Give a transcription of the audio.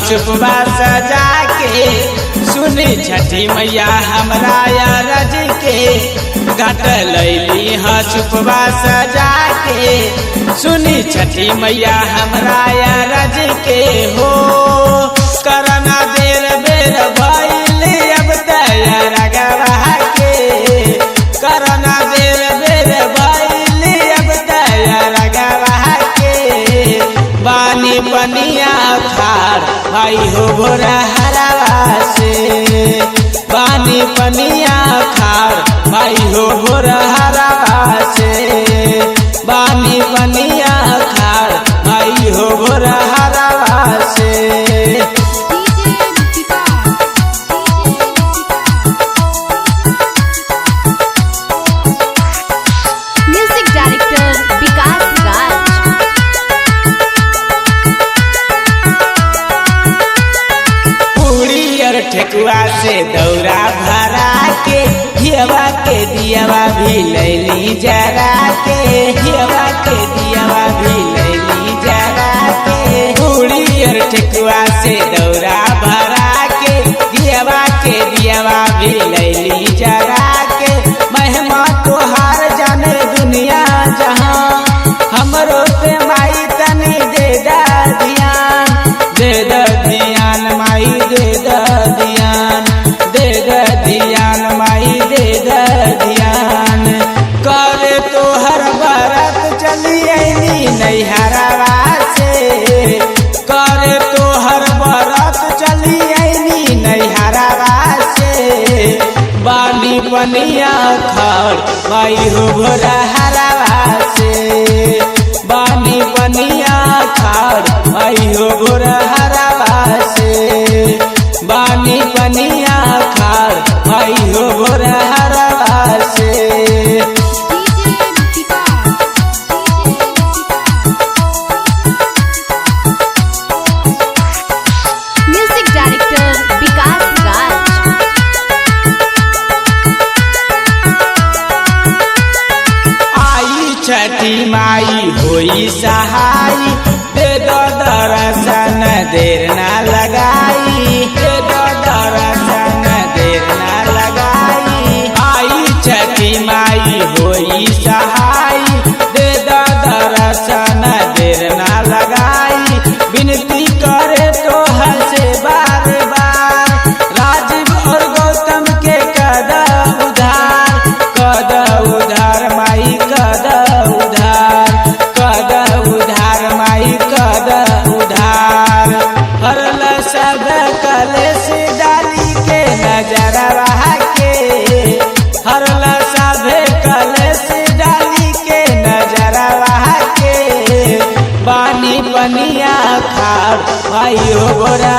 हसुपवा सजा के सुनी छठी मैया हमरा रज के घाट लैली हसुपवा सजा के सुनी छठी मैया हमरा रज के हो करना देर बेर भइल अब तैयार गवा के करना देर बेर भइल अब तैयार गवा के बानी बनिया खार भाई हो भोरा हरावा से बानी बनिया खार भाई हो भोरा हरावा से बानी बनिया खार भाई हो भोरा हरावा से। ठेकुआ से दौरा भरा के हियवा के दियावा भी लैली जरा के हियवा के दियावा भी लैली जरा के पूरी और ठेकुआ से दौरा भरा के दियावा के दियावा भी लैली जरा के महिमा तोहार जाने दुनिया जहां हमरो पे माई तनी दे दा ध्यान माई दे दा ध्यान माई दे ध्यान करे तो हर बरत चली आईनी नैहरवा से करे तो हर बरत चली आईनी नैहरवा से बानी बनिया खार भाई हो भोरा हरावा से बानी बनिया खार भाई हो भोरा हरावा से बानी बनिया खार भाई हो भोरा हरावा से। म्यूजिक डायरेक्टर विकास राज। आई छठी माई होई सहाई दे दो दर्शन देर ना लगाई दे दो दर्शन देर ना लगाई आई छठी माई होई सहाई दे दो दर्शन देर ना लगाई विनती करे तो हंसे बार बार राजीव और गौतम के कद उधार माई कद उधार माई कद उधार हरल सब कलेश डाली के नजरवा के हरल सब कलेश डाली के नजरवा के बानी बनिया खार भाई हो भोरा